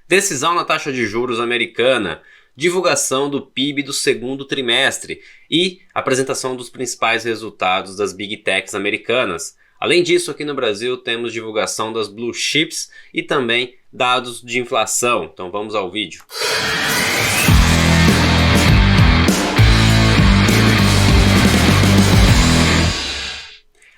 Decisão na taxa de juros americana, divulgação do PIB do segundo trimestre e apresentação dos principais resultados das Big Techs americanas. Além disso, aqui no Brasil temos divulgação das Blue Chips e também dados de inflação. Então vamos ao vídeo.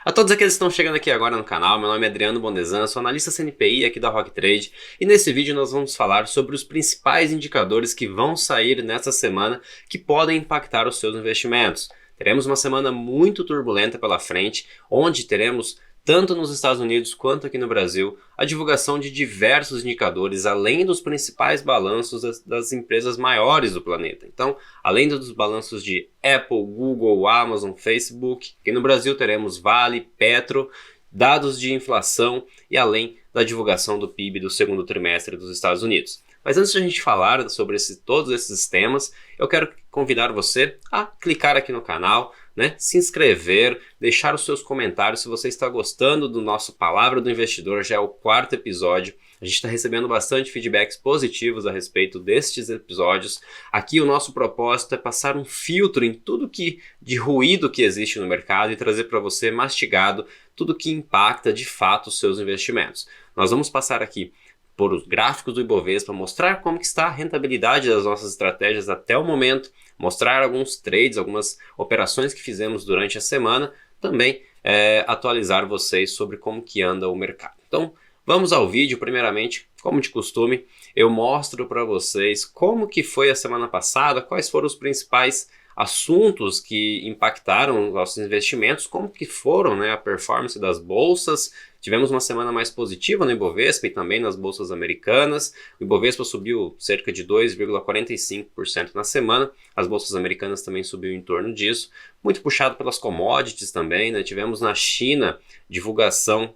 A todos aqueles que estão chegando aqui agora no canal, meu nome é Adriano Bondezan, sou analista CNPI aqui da Rock Trade e nesse vídeo nós vamos falar sobre os principais indicadores que vão sair nessa semana que podem impactar os seus investimentos. Teremos uma semana muito turbulenta pela frente, onde teremos, tanto nos Estados Unidos quanto aqui no Brasil, a divulgação de diversos indicadores, além dos principais balanços das empresas maiores do planeta. Então, além dos balanços de Apple, Google, Amazon, Facebook, aqui no Brasil teremos Vale, Petro, dados de inflação e além da divulgação do PIB do segundo trimestre dos Estados Unidos. Mas antes de a gente falar sobre todos esses temas, eu quero convidar você a clicar aqui no canal, se inscrever, deixar os seus comentários se você está gostando do nosso Palavra do Investidor. Já é o 4º episódio, a gente está recebendo bastante feedbacks positivos a respeito destes episódios. Aqui o nosso propósito é passar um filtro em tudo de ruído que existe no mercado e trazer para você mastigado tudo que impacta de fato os seus investimentos. Nós vamos passar aqui por os gráficos do Ibovespa, mostrar como que está a rentabilidade das nossas estratégias até o momento, mostrar alguns trades, algumas operações que fizemos durante a semana, também atualizar vocês sobre como que anda o mercado. Então, vamos ao vídeo. Primeiramente, como de costume, eu mostro para vocês como que foi a semana passada, quais foram os principais assuntos que impactaram os nossos investimentos, como que foram a performance das bolsas. Tivemos uma semana mais positiva no Ibovespa e também nas bolsas americanas. O Ibovespa subiu cerca de 2,45% na semana, as bolsas americanas também subiu em torno disso, muito puxado pelas commodities também, Tivemos na China divulgação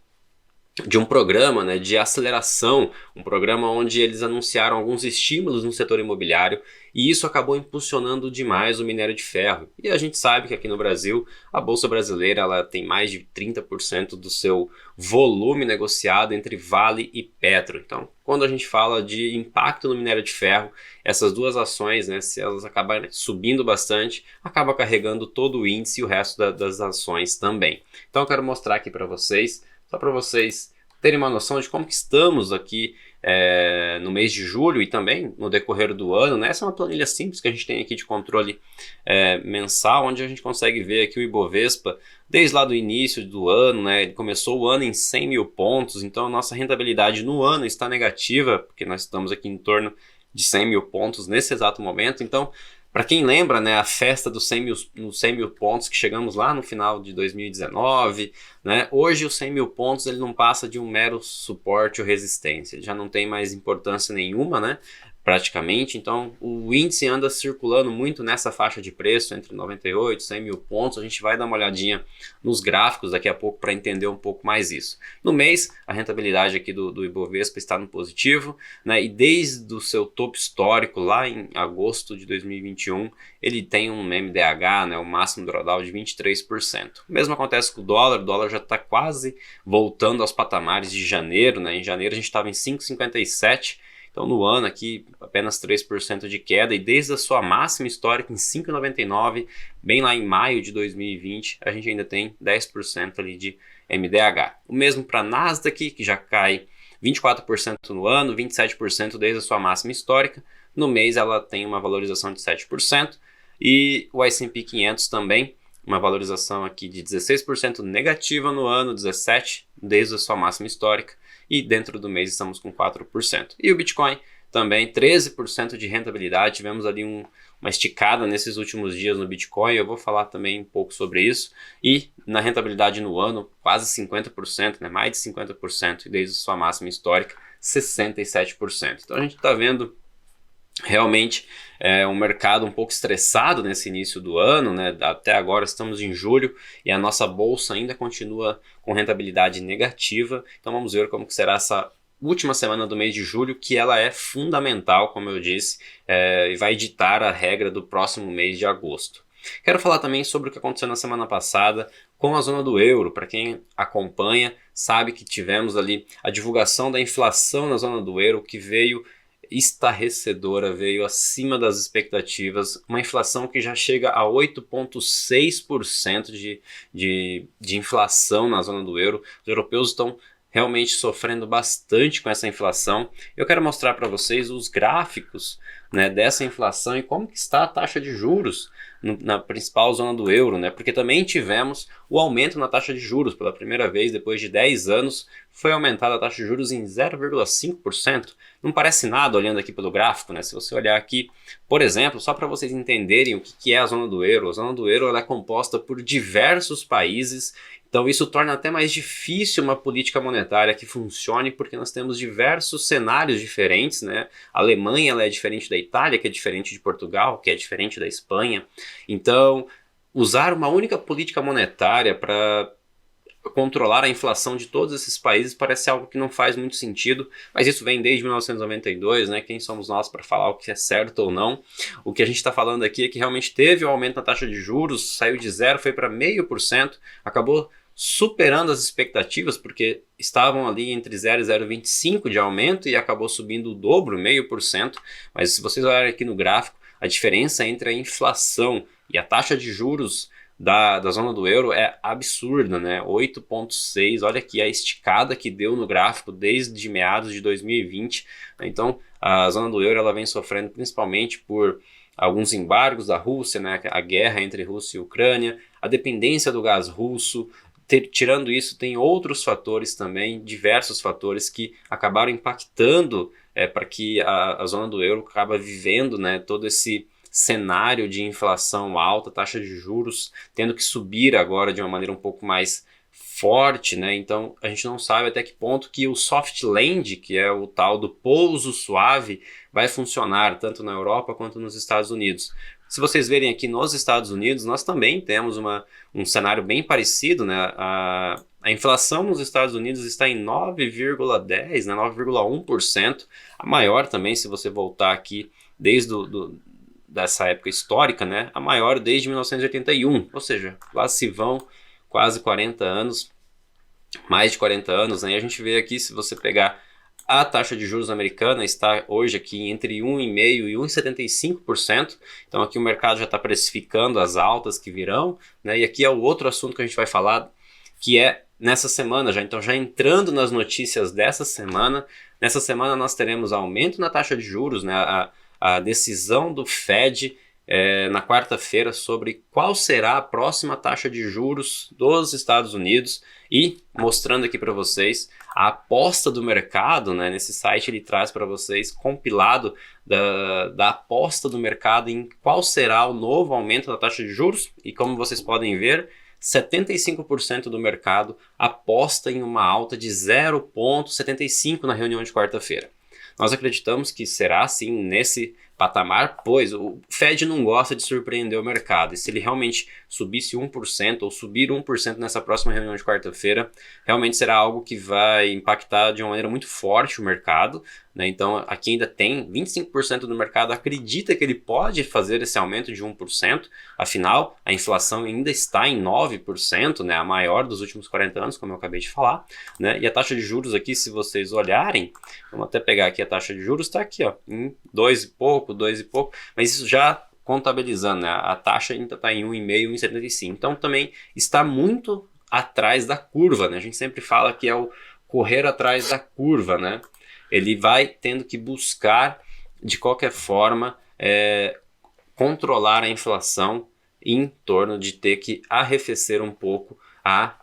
de um programa de aceleração, um programa onde eles anunciaram alguns estímulos no setor imobiliário e isso acabou impulsionando demais o minério de ferro. E a gente sabe que aqui no Brasil, a Bolsa Brasileira ela tem mais de 30% do seu volume negociado entre Vale e Petro. Então, quando a gente fala de impacto no minério de ferro, essas duas ações, se elas acabarem subindo bastante, acaba carregando todo o índice e o resto das ações também. Então eu quero mostrar aqui para vocês, só para vocês terem uma noção de como que estamos aqui no mês de julho e também no decorrer do ano. Essa é uma planilha simples que a gente tem aqui de controle mensal, onde a gente consegue ver aqui o Ibovespa desde lá do início do ano, ele começou o ano em 100 mil pontos, então a nossa rentabilidade no ano está negativa, porque nós estamos aqui em torno de 100 mil pontos nesse exato momento. Então, para quem lembra, a festa dos 100 mil pontos que chegamos lá no final de 2019, hoje os 100 mil pontos ele não passa de um mero suporte ou resistência, ele já não tem mais importância nenhuma, praticamente. Então o índice anda circulando muito nessa faixa de preço entre 98 e 100 mil pontos. A gente vai dar uma olhadinha nos gráficos daqui a pouco para entender um pouco mais isso. No mês, a rentabilidade aqui do Ibovespa está no positivo, e desde o seu topo histórico lá em agosto de 2021, ele tem um MDH, o máximo drawdown de 23%. O mesmo acontece com o dólar já está quase voltando aos patamares de janeiro, Em janeiro a gente estava em 5,57%, então no ano aqui apenas 3% de queda e desde a sua máxima histórica em 5,99, bem lá em maio de 2020, a gente ainda tem 10% ali de MDH. O mesmo para a Nasdaq, que já cai 24% no ano, 27% desde a sua máxima histórica. No mês ela tem uma valorização de 7% e o S&P 500 também, uma valorização aqui de 16% negativa no ano, 17% desde a sua máxima histórica. E dentro do mês estamos com 4%. E o Bitcoin também, 13% de rentabilidade. Tivemos ali uma esticada nesses últimos dias no Bitcoin. Eu vou falar também um pouco sobre isso. E na rentabilidade no ano, quase 50%, mais de 50%. E desde a sua máxima histórica, 67%. Então a gente está vendo realmente um mercado um pouco estressado nesse início do ano, Até agora estamos em julho e a nossa bolsa ainda continua com rentabilidade negativa. Então vamos ver como que será essa última semana do mês de julho, que ela é fundamental, como eu disse, e vai ditar a regra do próximo mês de agosto. Quero falar também sobre o que aconteceu na semana passada com a zona do euro. Para quem acompanha, sabe que tivemos ali a divulgação da inflação na zona do euro, que veio estarrecedora, veio acima das expectativas, uma inflação que já chega a 8,6% de inflação na zona do euro. Os europeus estão realmente sofrendo bastante com essa inflação. Eu quero mostrar para vocês os gráficos, né, dessa inflação e como que está a taxa de juros na principal zona do euro, né? Porque também tivemos o aumento na taxa de juros pela primeira vez depois de 10 anos, foi aumentada a taxa de juros em 0,5%. Não parece nada olhando aqui pelo gráfico, né? Se você olhar aqui, por exemplo, só para vocês entenderem o que é a zona do euro. A zona do euro ela é composta por diversos países. Então isso torna até mais difícil uma política monetária que funcione, porque nós temos diversos cenários diferentes, né? A Alemanha ela é diferente da Itália, que é diferente de Portugal, que é diferente da Espanha. Então, usar uma única política monetária para controlar a inflação de todos esses países parece algo que não faz muito sentido, mas isso vem desde 1992, né? Quem somos nós para falar o que é certo ou não? O que a gente está falando aqui é que realmente teve um aumento na taxa de juros, saiu de 0, foi para 0,5%, acabou superando as expectativas, porque estavam ali entre 0 e 0,25 de aumento e acabou subindo o dobro, 0,5%. Mas se vocês olharem aqui no gráfico, a diferença entre a inflação e a taxa de juros da zona do euro é absurda, né? 8,6, olha aqui a esticada que deu no gráfico desde meados de 2020. Então a zona do euro ela vem sofrendo principalmente por alguns embargos da Rússia, né? A guerra entre Rússia e Ucrânia, a dependência do gás russo. Tirando isso, tem outros fatores também, diversos fatores que acabaram impactando para que a zona do euro acaba vivendo, né, todo esse cenário de inflação alta, taxa de juros tendo que subir agora de uma maneira um pouco mais forte, né? Então a gente não sabe até que ponto que o soft land, que é o tal do pouso suave, vai funcionar tanto na Europa quanto nos Estados Unidos. Se vocês verem aqui nos Estados Unidos, nós também temos um cenário bem parecido, né? A inflação nos Estados Unidos está em 9,10%, né? 9,1%, a maior também, se você voltar aqui desde dessa época histórica, né? A maior desde 1981, ou seja, lá se vão quase 40 anos, mais de 40 anos, né? E a gente vê aqui, se você pegar a taxa de juros americana, está hoje aqui entre 1,5% e 1,75%. Então aqui o mercado já está precificando as altas que virão, né? E aqui é o outro assunto que a gente vai falar, que é nessa semana já. Então já entrando nas notícias dessa semana, nessa semana nós teremos aumento na taxa de juros, né? A decisão do Fed na quarta-feira sobre qual será a próxima taxa de juros dos Estados Unidos, e mostrando aqui para vocês a aposta do mercado, né? Nesse site ele traz para vocês compilado da aposta do mercado em qual será o novo aumento da taxa de juros, e como vocês podem ver, 75% do mercado aposta em uma alta de 0,75 na reunião de quarta-feira. Nós acreditamos que será sim nesse patamar, pois o Fed não gosta de surpreender o mercado, e se ele realmente subisse 1% ou subir 1% nessa próxima reunião de quarta-feira, realmente será algo que vai impactar de uma maneira muito forte o mercado, né? Então aqui ainda tem 25% do mercado acredita que ele pode fazer esse aumento de 1%, afinal a inflação ainda está em 9%, né? A maior dos últimos 40 anos, como eu acabei de falar, né? E a taxa de juros aqui, se vocês olharem, vamos até pegar aqui a taxa de juros, está aqui ó, em 2 e pouco, mas isso já contabilizando, né? A taxa ainda está em 1,5, 1,75, então também está muito atrás da curva, né? A gente sempre fala que é o correr atrás da curva, né? Ele vai tendo que buscar, de qualquer forma, controlar a inflação em torno de ter que arrefecer um pouco a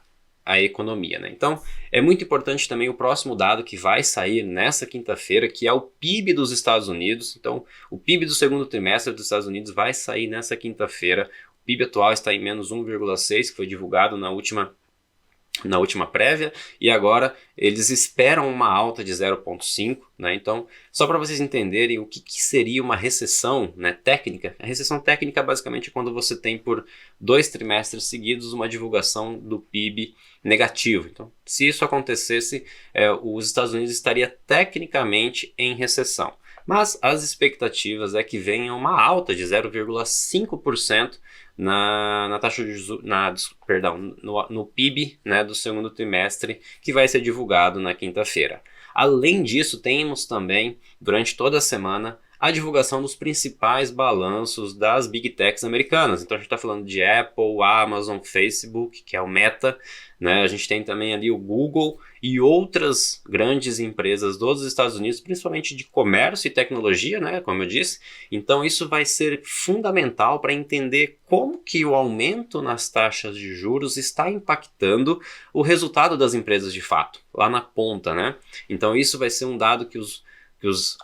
economia, né? Então, é muito importante também o próximo dado que vai sair nessa quinta-feira, que é o PIB dos Estados Unidos. Então, o PIB do segundo trimestre dos Estados Unidos vai sair nessa quinta-feira. O PIB atual está em menos 1,6, que foi divulgado na última prévia, e agora eles esperam uma alta de 0,5, né? Então, só para vocês entenderem o que seria uma recessão, né, técnica. A recessão técnica basicamente é quando você tem por 2 trimestres seguidos uma divulgação do PIB negativo. Então, se isso acontecesse, os Estados Unidos estaria tecnicamente em recessão. Mas as expectativas é que venha uma alta de 0,5% na taxa de no PIB, né, do segundo trimestre, que vai ser divulgado na quinta-feira. Além disso, temos também, durante toda a semana, a divulgação dos principais balanços das Big Techs americanas. Então a gente está falando de Apple, Amazon, Facebook, que é o Meta, né? A gente tem também ali o Google e outras grandes empresas dos Estados Unidos, principalmente de comércio e tecnologia, né? Como eu disse. Então isso vai ser fundamental para entender como que o aumento nas taxas de juros está impactando o resultado das empresas de fato, lá na ponta, né? Então isso vai ser um dado que os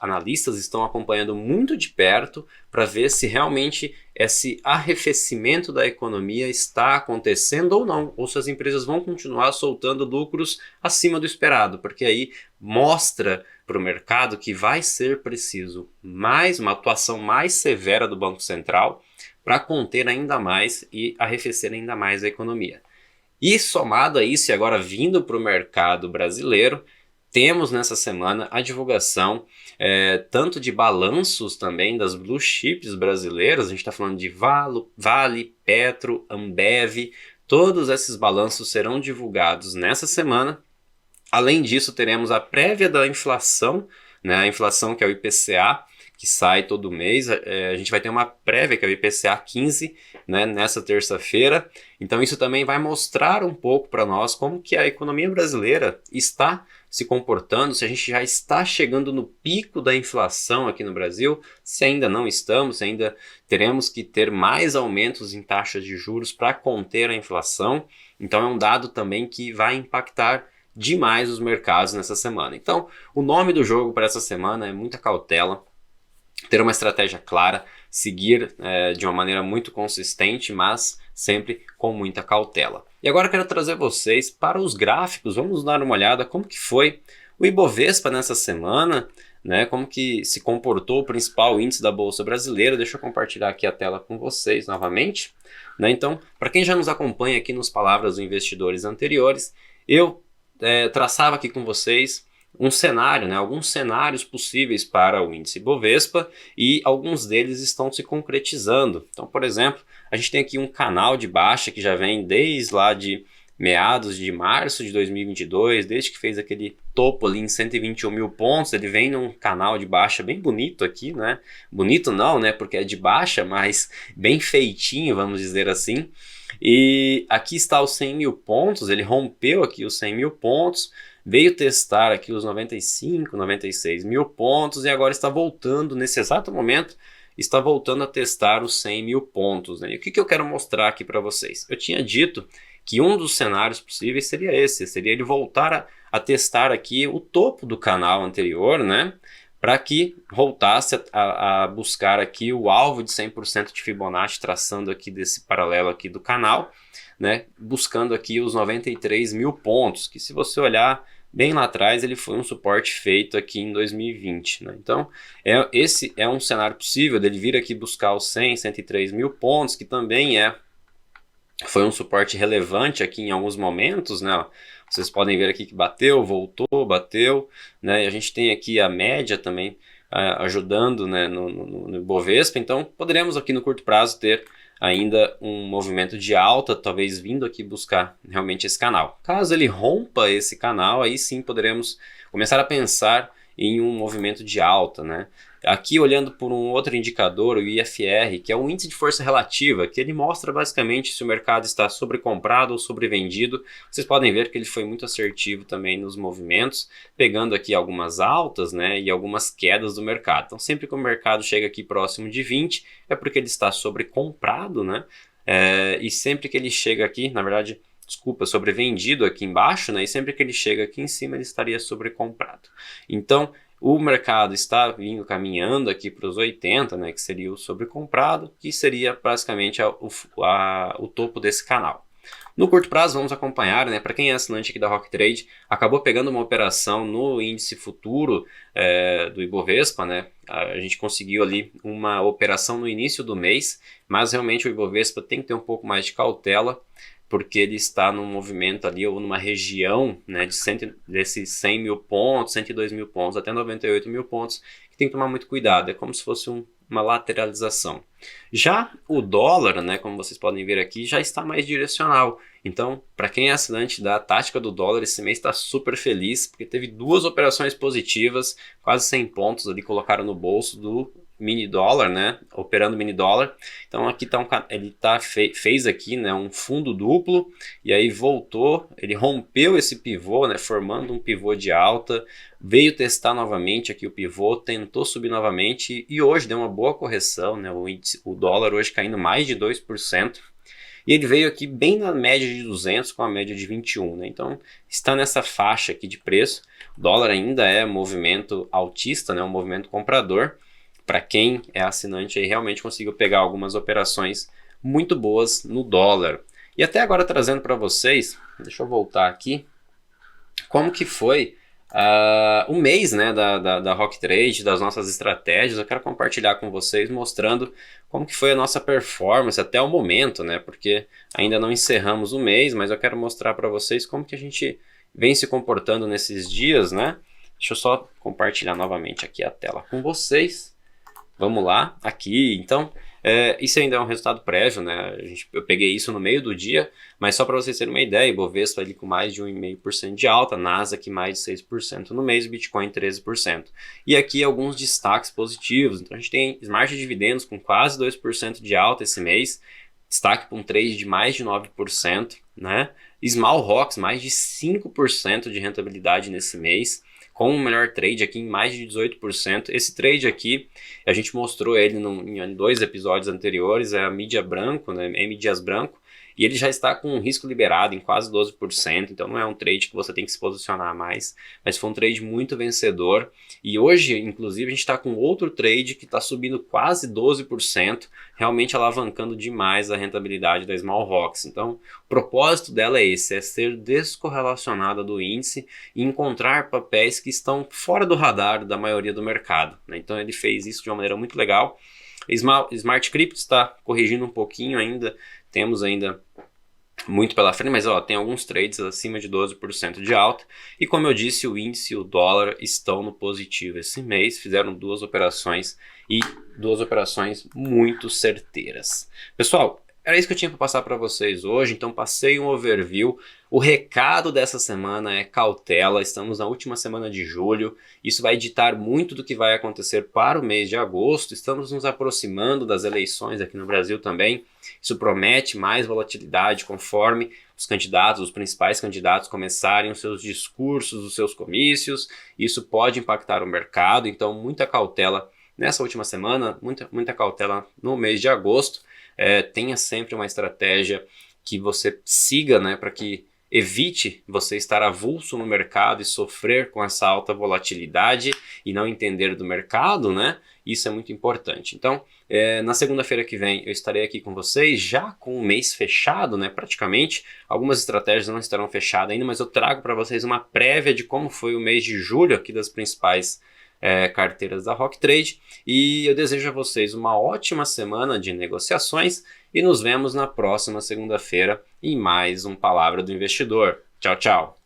analistas estão acompanhando muito de perto para ver se realmente esse arrefecimento da economia está acontecendo ou não, ou se as empresas vão continuar soltando lucros acima do esperado, porque aí mostra para o mercado que vai ser preciso uma atuação mais severa do Banco Central para conter ainda mais e arrefecer ainda mais a economia. E somado a isso, e agora vindo para o mercado brasileiro, temos nessa semana a divulgação tanto de balanços também das blue chips brasileiras. A gente está falando de Vale, Petro, Ambev, todos esses balanços serão divulgados nessa semana. Além disso, teremos a prévia da inflação, né, a inflação que é o IPCA, que sai todo mês. A gente vai ter uma prévia que é o IPCA 15, né, nessa terça-feira. Então isso também vai mostrar um pouco para nós como que a economia brasileira está se comportando, se a gente já está chegando no pico da inflação aqui no Brasil, se ainda não estamos, se ainda teremos que ter mais aumentos em taxas de juros para conter a inflação. Então é um dado também que vai impactar demais os mercados nessa semana. Então o nome do jogo para essa semana é muita cautela, ter uma estratégia clara, seguir de uma maneira muito consistente, mas sempre com muita cautela. E agora eu quero trazer vocês para os gráficos. Vamos dar uma olhada como que foi o Ibovespa nessa semana, né? Como que se comportou o principal índice da Bolsa Brasileira. Deixa eu compartilhar aqui a tela com vocês novamente, né? Então, para quem já nos acompanha aqui nos Palavras dos Investidores anteriores, eu traçava aqui com vocês um cenário, né, alguns cenários possíveis para o índice Bovespa e alguns deles estão se concretizando. Então, por exemplo, a gente tem aqui um canal de baixa que já vem desde lá de meados de março de 2022, desde que fez aquele topo ali em 121 mil pontos, ele vem num canal de baixa bem bonito aqui, né? Bonito não, né? Porque é de baixa, mas bem feitinho, vamos dizer assim. E aqui está os 100 mil pontos, ele rompeu aqui os 100 mil pontos, veio testar aqui os 95, 96 mil pontos e agora está voltando, nesse exato momento, está voltando a testar os 100 mil pontos, né? E o que eu quero mostrar aqui para vocês? Eu tinha dito que um dos cenários possíveis seria esse, seria ele voltar a testar aqui o topo do canal anterior, né? Para que voltasse a buscar aqui o alvo de 100% de Fibonacci, traçando aqui desse paralelo aqui do canal, né? Buscando aqui os 93 mil pontos, que se você olhar bem lá atrás, ele foi um suporte feito aqui em 2020, né? Então, esse é um cenário possível dele vir aqui buscar os 100, 103 mil pontos, que também foi um suporte relevante aqui em alguns momentos, né? Vocês podem ver aqui que bateu, voltou, bateu, né? E a gente tem aqui a média também ajudando, né, no Bovespa. Então, poderemos aqui no curto prazo ter ainda um movimento de alta, talvez vindo aqui buscar realmente esse canal. Caso ele rompa esse canal, aí sim poderemos começar a pensar em um movimento de alta, né? Aqui olhando por um outro indicador, o IFR, que é um índice de força relativa, que ele mostra basicamente se o mercado está sobrecomprado ou sobrevendido. Vocês podem ver que ele foi muito assertivo também nos movimentos, pegando aqui algumas altas, né, e algumas quedas do mercado. Então sempre que o mercado chega aqui próximo de 20, é porque ele está sobrecomprado, né? E sempre que ele chega aqui, na verdade, sobrevendido aqui embaixo, né? E sempre que ele chega aqui em cima, ele estaria sobrecomprado. Então, o mercado está caminhando aqui para os 80, né? Que seria o sobrecomprado, que seria basicamente o topo desse canal. No curto prazo, vamos acompanhar, né? Para quem é assinante aqui da Rock Trade, acabou pegando uma operação no índice futuro do Ibovespa, né? A gente conseguiu ali uma operação no início do mês, mas realmente o Ibovespa tem que ter um pouco mais de cautela, porque ele está num movimento ali, ou numa região, né, desses 100 mil pontos, 102 mil pontos, até 98 mil pontos, que tem que tomar muito cuidado, é como se fosse uma lateralização. Já o dólar, né, como vocês podem ver aqui, já está mais direcional. Então, para quem é assinante da tática do dólar, esse mês está super feliz, porque teve duas operações positivas, quase 100 pontos ali colocaram no bolso do mini dólar, né, operando mini dólar. Então aqui tá ele fez aqui, né, um fundo duplo e aí voltou, ele rompeu esse pivô, né, formando um pivô de alta, veio testar novamente aqui o pivô, tentou subir novamente e hoje deu uma boa correção, né, o dólar hoje caindo mais de 2%. E ele veio aqui bem na média de 200 com a média de 21, né? Então está nessa faixa aqui de preço. O dólar ainda é movimento altista, né? Um movimento comprador. Para quem é assinante aí realmente conseguiu pegar algumas operações muito boas no dólar. E até agora trazendo para vocês, deixa eu voltar aqui, como que foi o mês, né, da Rock Trade, das nossas estratégias. Eu quero compartilhar com vocês mostrando como que foi a nossa performance até o momento, né, porque ainda não encerramos o mês, mas eu quero mostrar para vocês como que a gente vem se comportando nesses dias, né. Deixa eu só compartilhar novamente aqui a tela com vocês. Vamos lá, aqui, então, isso ainda é um resultado prévio, né? Eu peguei isso no meio do dia, mas só para vocês terem uma ideia, Ibovespa ali com mais de 1,5% de alta, Nasdaq mais de 6% no mês, Bitcoin 13%. E aqui alguns destaques positivos, então a gente tem Smart Dividendos com quase 2% de alta esse mês, destaque para um trade de mais de 9%, né? Small Rocks mais de 5% de rentabilidade nesse mês, com o melhor trade aqui em mais de 18%. Esse trade aqui, a gente mostrou ele em 2 episódios anteriores, é a mídia branco, né, M Dias Branco, e ele já está com um risco liberado em quase 12%, então não é um trade que você tem que se posicionar mais, mas foi um trade muito vencedor. E hoje, inclusive, a gente está com outro trade que está subindo quase 12%, realmente alavancando demais a rentabilidade da Small Rocks. Então, o propósito dela é esse, é ser descorrelacionada do índice e encontrar papéis que estão fora do radar da maioria do mercado, né? Então, ele fez isso de uma maneira muito legal. Smart Crypto está corrigindo um pouquinho ainda, temos ainda muito pela frente, mas ó, tem alguns trades acima de 12% de alta, e como eu disse, o índice e o dólar estão no positivo esse mês, fizeram 2 operações e 2 operações muito certeiras. Pessoal, era isso que eu tinha para passar para vocês hoje, então passei um overview. O recado dessa semana é cautela, estamos na última semana de julho, isso vai ditar muito do que vai acontecer para o mês de agosto, estamos nos aproximando das eleições aqui no Brasil também, isso promete mais volatilidade conforme os principais candidatos começarem os seus discursos, os seus comícios, isso pode impactar o mercado, então muita cautela nessa última semana, muita cautela no mês de agosto. Tenha sempre uma estratégia que você siga, né, para que evite você estar avulso no mercado e sofrer com essa alta volatilidade e não entender do mercado, né? Isso é muito importante. Então, na segunda-feira que vem eu estarei aqui com vocês, já com o mês fechado, né, praticamente. Algumas estratégias não estarão fechadas ainda, mas eu trago para vocês uma prévia de como foi o mês de julho aqui das principais carteiras da Rock Trade, e eu desejo a vocês uma ótima semana de negociações e nos vemos na próxima segunda-feira em mais um Palavra do Investidor. Tchau, tchau!